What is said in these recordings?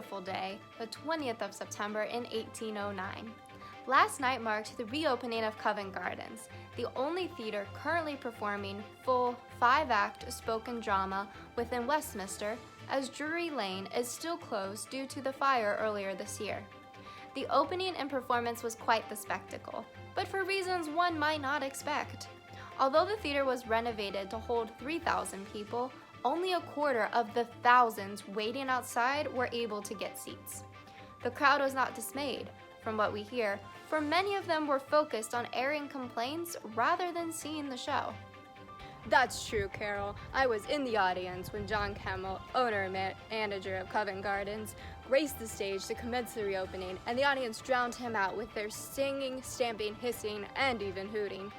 beautiful day, the 20th of September in 1809. Last night marked the reopening of Covent Gardens, the only theater currently performing full 5-act spoken drama within Westminster, as Drury Lane is still closed due to the fire earlier this year. The opening and performance was quite the spectacle, but for reasons one might not expect. Although the theater was renovated to hold 3,000 people, only a quarter of the thousands waiting outside were able to get seats. The crowd was not dismayed, from what we hear, for many of them were focused on airing complaints rather than seeing the show. That's true, Carol. I was in the audience when John Kemmel, owner and manager of Covent Gardens, graced the stage to commence the reopening, and the audience drowned him out with their singing, stamping, hissing, and even hooting.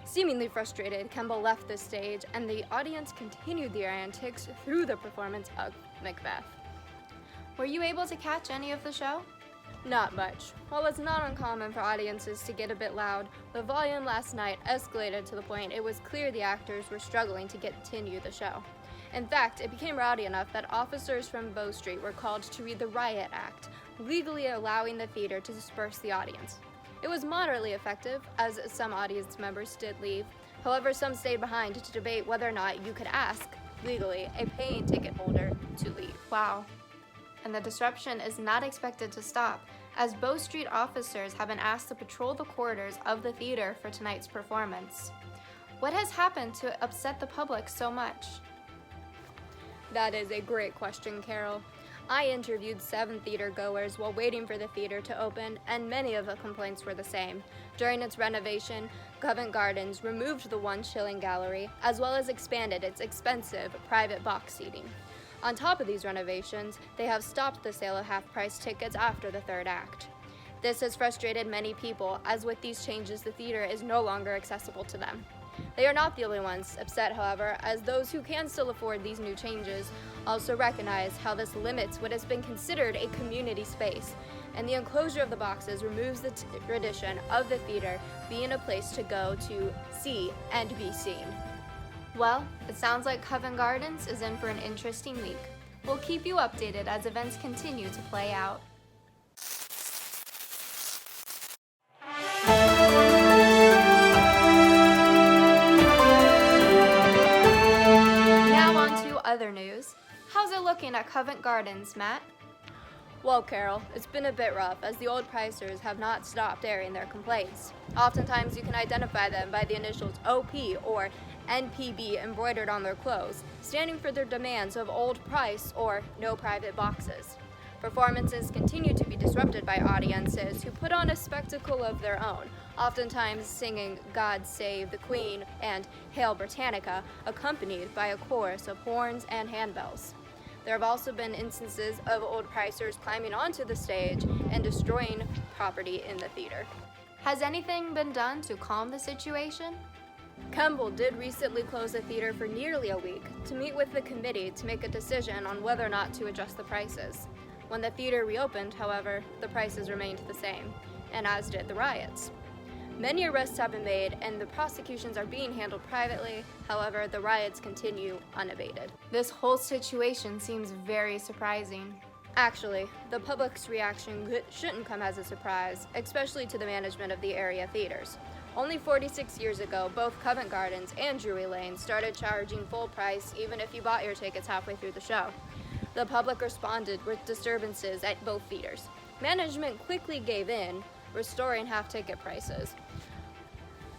Seemingly frustrated, Kemble left the stage, and the audience continued their antics through the performance of Macbeth. Were you able to catch any of the show? Not much. While it's not uncommon for audiences to get a bit loud, the volume last night escalated to the point it was clear the actors were struggling to continue the show. In fact, it became rowdy enough that officers from Bow Street were called to read the Riot Act, legally allowing the theater to disperse the audience. It was moderately effective, as some audience members did leave. However, some stayed behind to debate whether or not you could ask, legally, a paying ticket holder to leave. Wow. And the disruption is not expected to stop, as Bow Street officers have been asked to patrol the corridors of the theater for tonight's performance. What has happened to upset the public so much? That is a great question, Carol. I interviewed 7 theater goers while waiting for the theater to open, and many of the complaints were the same. During its renovation, Covent Gardens removed the one shilling gallery, as well as expanded its expensive private box seating. On top of these renovations, they have stopped the sale of half-price tickets after the 3rd act. This has frustrated many people, as with these changes, the theater is no longer accessible to them. They are not the only ones upset, however, as those who can still afford these new changes also recognize how this limits what has been considered a community space, and the enclosure of the boxes removes the tradition of the theater being a place to go to see and be seen. Well, it sounds like Covent Gardens is in for an interesting week. We'll keep you updated as events continue to play out. Now on to other news. How's it looking at Covent Gardens, Matt? Well, Carol, it's been a bit rough, as the old pricers have not stopped airing their complaints. Oftentimes, you can identify them by the initials OP or NPB embroidered on their clothes, standing for their demands of old price or no private boxes. Performances continue to be disrupted by audiences who put on a spectacle of their own, oftentimes singing God Save the Queen and Hail Britannica, accompanied by a chorus of horns and handbells. There have also been instances of old pricers climbing onto the stage and destroying property in the theater. Has anything been done to calm the situation? Kemble did recently close the theater for nearly a week to meet with the committee to make a decision on whether or not to adjust the prices. When the theater reopened, however, the prices remained the same, and as did the riots. Many arrests have been made, and the prosecutions are being handled privately. However, the riots continue unabated. This whole situation seems very surprising. Actually, the public's reaction shouldn't come as a surprise, especially to the management of the area theaters. Only 46 years ago, both Covent Gardens and Drury Lane started charging full price even if you bought your tickets halfway through the show. The public responded with disturbances at both theaters. Management quickly gave in, restoring half-ticket prices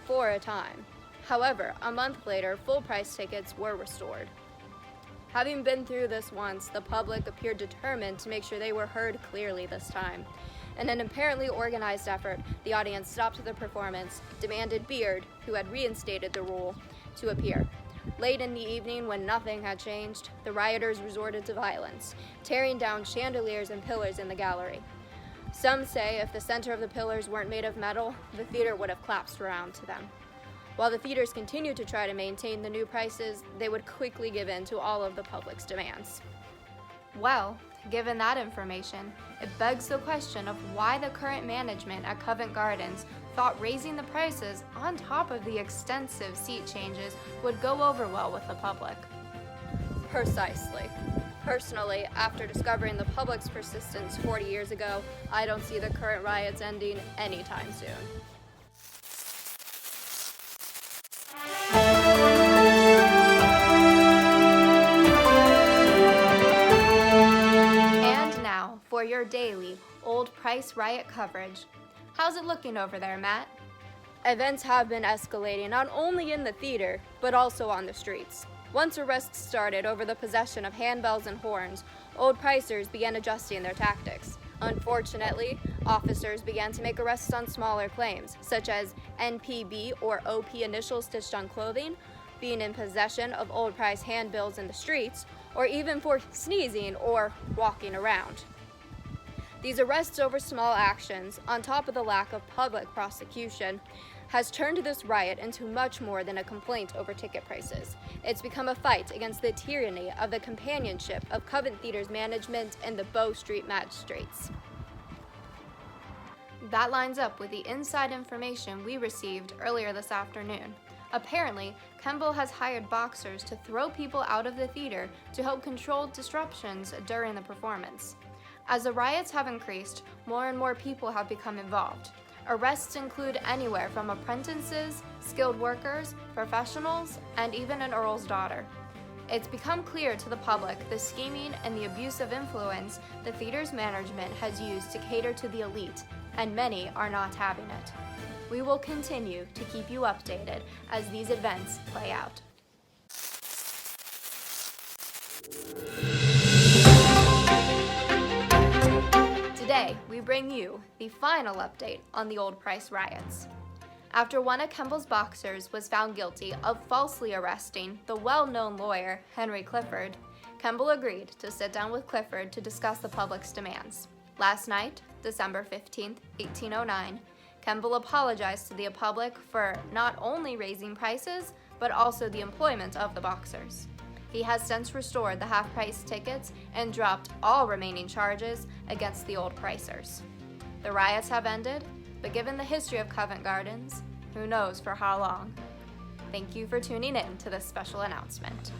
for a time. However, a month later, full-price tickets were restored. Having been through this once, the public appeared determined to make sure they were heard clearly this time. In an apparently organized effort, the audience stopped the performance, demanded Beard, who had reinstated the rule, to appear. Late in the evening, when nothing had changed, the rioters resorted to violence, tearing down chandeliers and pillars in the gallery. Some say if the center of the pillars weren't made of metal, the theater would have collapsed around to them. While the theaters continued to try to maintain the new prices, they would quickly give in to all of the public's demands. Well, given that information, it begs the question of why the current management at Covent Gardens thought raising the prices on top of the extensive seat changes would go over well with the public. Precisely. Personally, after discovering the public's persistence 40 years ago, I don't see the current riots ending anytime soon. And now, for your daily Old Price riot coverage. How's it looking over there, Matt? Events have been escalating not only in the theater, but also on the streets. Once arrests started over the possession of handbells and horns, Old Pricers began adjusting their tactics. Unfortunately, officers began to make arrests on smaller claims, such as NPB or OP initials stitched on clothing, being in possession of Old Price handbills in the streets, or even for sneezing or walking around. These arrests over small actions, on top of the lack of public prosecution, has turned this riot into much more than a complaint over ticket prices. It's become a fight against the tyranny of the companionship of Covent Theater's management and the Bow Street magistrates. That lines up with the inside information we received earlier this afternoon. Apparently, Kemble has hired boxers to throw people out of the theater to help control disruptions during the performance. As the riots have increased, more and more people have become involved. Arrests include anywhere from apprentices, skilled workers, professionals, and even an earl's daughter. It's become clear to the public the scheming and the abuse of influence the theater's management has used to cater to the elite, and many are not having it. We will continue to keep you updated as these events play out. Today, we bring you the final update on the Old Price riots. After one of Kemble's boxers was found guilty of falsely arresting the well-known lawyer Henry Clifford, Kemble agreed to sit down with Clifford to discuss the public's demands. Last night, December 15, 1809, Kemble apologized to the public for not only raising prices, but also the employment of the boxers. He has since restored the half-price tickets and dropped all remaining charges against the Old Pricers. The riots have ended, but given the history of Covent Gardens, who knows for how long? Thank you for tuning in to this special announcement.